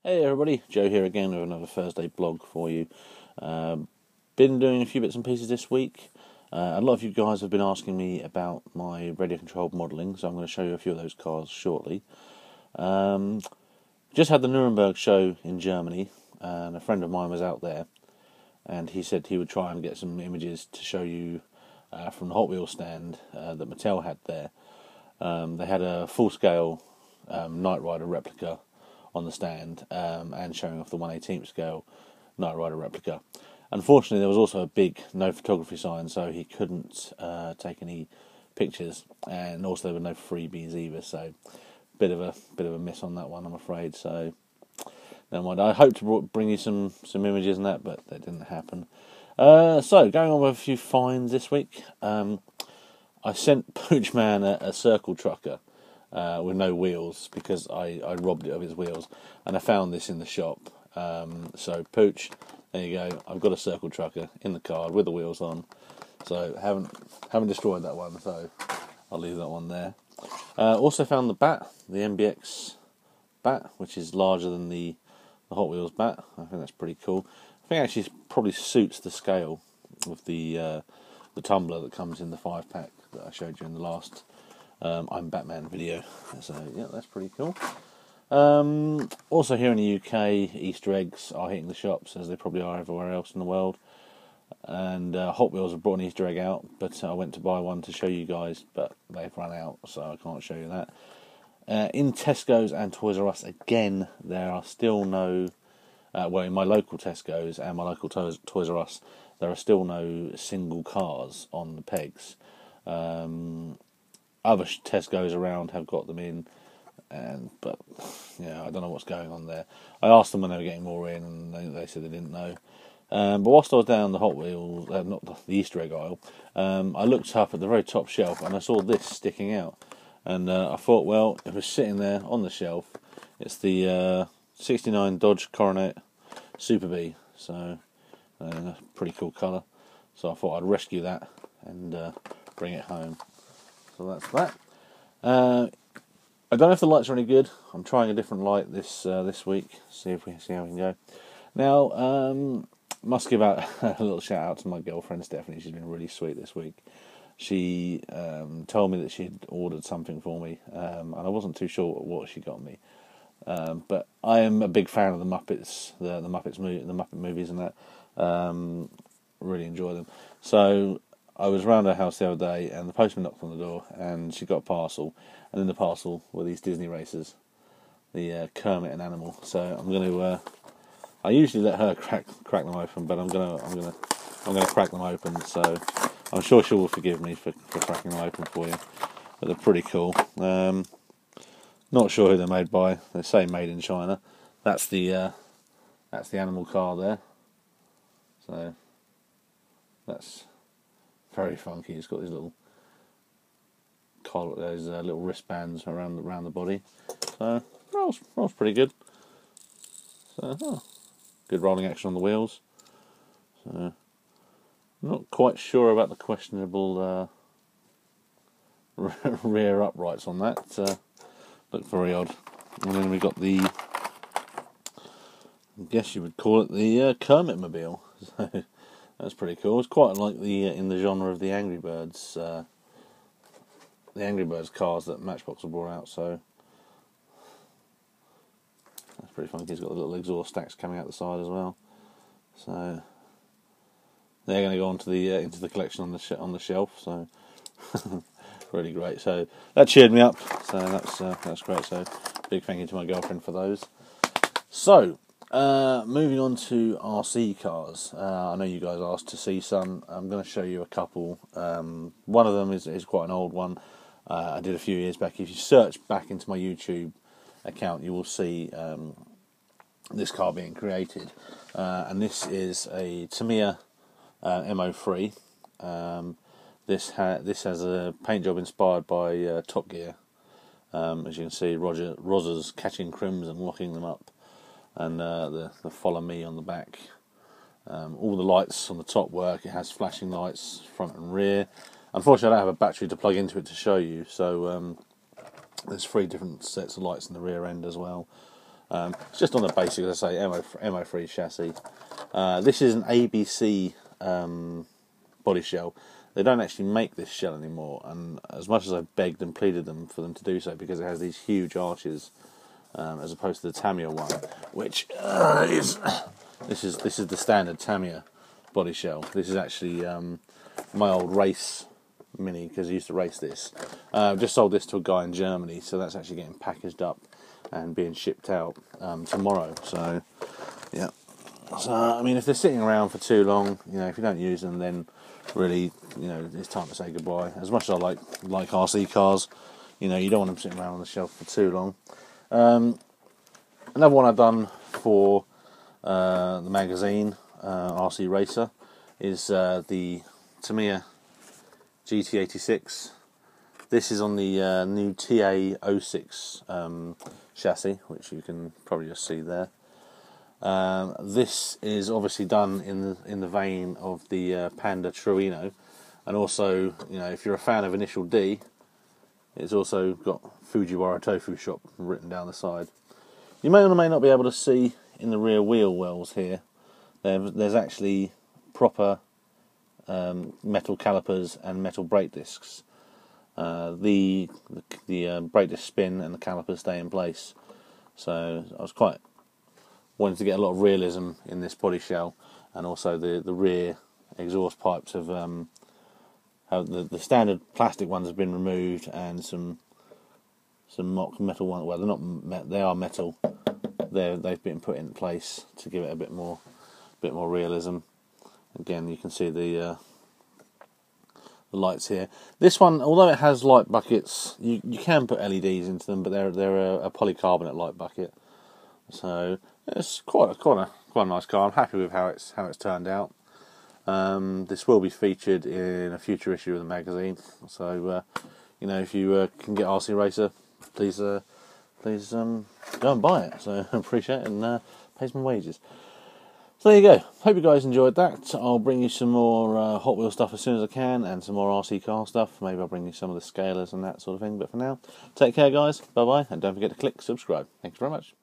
Hey everybody, Joe here again with another Thursday blog for you. Been doing a few bits and pieces this week. A lot of you guys have been asking me about my radio controlled modelling, so I'm going to show you a few of those cars shortly. Just had the Nuremberg show in Germany, and a friend of mine was out there, and he said he would try and get some images to show you from the Hot Wheels stand that Mattel had there. They had a full-scale Knight Rider replica on the stand, and showing off the 1/18 scale Knight Rider replica. Unfortunately, there was also a big no photography sign, so he couldn't take any pictures, and also there were no freebies either. So, bit of a miss on that one, I'm afraid. So, never mind. I hope to bring you some images and that, but that didn't happen. So, going on with a few finds this week. I sent Poochman a circle trucker. With no wheels, because I robbed it of his wheels, and I found this in the shop. So Pooch, there you go. I've got a circle trucker in the car with the wheels on. So haven't destroyed that one. So I'll leave that one there. Also found the bat, the MBX bat, which is larger than the Hot Wheels bat. I think that's pretty cool. I think actually probably suits the scale of the tumbler that comes in the 5-pack that I showed you in the last I'm Batman video. So yeah, that's pretty cool. Also here in the UK, Easter eggs are hitting the shops, as they probably are everywhere else in the world. And Hot Wheels have brought an Easter egg out, but I went to buy one to show you guys, but they've run out, so I can't show you that. In Tesco's and Toys R Us, again, there are still no... in my local Tesco's and my local Toys R Us, there are still no single cars on the pegs. Other Tesco's around have got them in, but yeah, I don't know what's going on there. I asked them when they were getting more in, and they said they didn't know. But whilst I was down the Hot Wheels, not the Easter egg aisle, I looked up at the very top shelf and I saw this sticking out, and I thought, well, if it's sitting there on the shelf, it's the '69 Dodge Coronet Super Bee, so pretty cool colour. So I thought I'd rescue that and bring it home. So that's that. I don't know if the lights are any good. I'm trying a different light this week. See how we can go. Now, must give out a little shout out to my girlfriend Stephanie. She's been really sweet this week. She told me that she'd ordered something for me, and I wasn't too sure what she got me. But I am a big fan of the Muppets, the Muppet movies, and that. Really enjoy them. So I was around her house the other day, and the postman knocked on the door, and she got a parcel, and in the parcel were these Disney racers, the Kermit and Animal. So I'm going to. I usually let her crack them open, but I'm gonna crack them open. So I'm sure she will forgive me for cracking them open for you. But they're pretty cool. Not sure who they're made by. They say made in China. That's the Animal car there. So that's very funky. It's got these little collar, those little wristbands around the body. So rolls pretty good. So good rolling action on the wheels. So not quite sure about the questionable rear uprights on that. Look very odd. And then we got the, I guess you would call it the Kermit Mobile. So that's pretty cool. It's quite like the in the genre of the Angry Birds cars that Matchbox have brought out. So that's pretty funky. He's got the little exhaust stacks coming out the side as well. So they're going to go onto the into the collection on the shelf. So really great. So that cheered me up. So that's great. So big thank you to my girlfriend for those. So moving on to RC cars. I know you guys asked to see some. I'm going to show you a couple. One of them is quite an old one. I did a few years back. If you search back into my YouTube account, you will see this car being created. And this is a Tamiya MO3. This has a paint job inspired by Top Gear. As you can see, Roger's catching crims and locking them up, and the follow me on the back. All the lights on the top work. It has flashing lights front and rear. Unfortunately, I don't have a battery to plug into it to show you, so there's 3 different sets of lights in the rear end as well. It's just on the basic, as I say, MO3 chassis. This is an ABC body shell. They don't actually make this shell anymore, and as much as I've begged and pleaded them for them to do so, because it has these huge arches, as opposed to the Tamiya one, which is the standard Tamiya body shell. This is actually my old race Mini, because I used to race this. Just sold this to a guy in Germany, so that's actually getting packaged up and being shipped out tomorrow. So yeah. So I mean, if they're sitting around for too long, if you don't use them, then really, it's time to say goodbye. As much as I like RC cars, you don't want them sitting around on the shelf for too long. Another one I've done for the magazine, RC Racer, is the Tamiya GT86. This is on the new TA06 chassis, which you can probably just see there. This is obviously done in the vein of the Panda Truino, and also, if you're a fan of Initial D, it's also got Fujiwara Tofu Shop written down the side. You may or may not be able to see in the rear wheel wells here. There's actually proper metal calipers and metal brake discs. The brake discs spin and the calipers stay in place. So I was quite wanted to get a lot of realism in this body shell, and also the rear exhaust pipes have the standard plastic ones have been removed, and some mock metal ones. Well, they're not. They are metal. They've been put in place to give it a bit more realism. Again, you can see the lights here. This one, although it has light buckets, you can put LEDs into them, but they're a polycarbonate light bucket. So it's quite a nice car. I'm happy with how it's turned out. This will be featured in a future issue of the magazine. So if you can get RC Racer, please go and buy it. So I appreciate it, and pay some wages. So there you go. Hope you guys enjoyed that. I'll bring you some more Hot Wheels stuff as soon as I can, and some more RC car stuff. Maybe I'll bring you some of the scalers and that sort of thing. But for now, take care, guys. Bye bye, and don't forget to click subscribe. Thanks very much.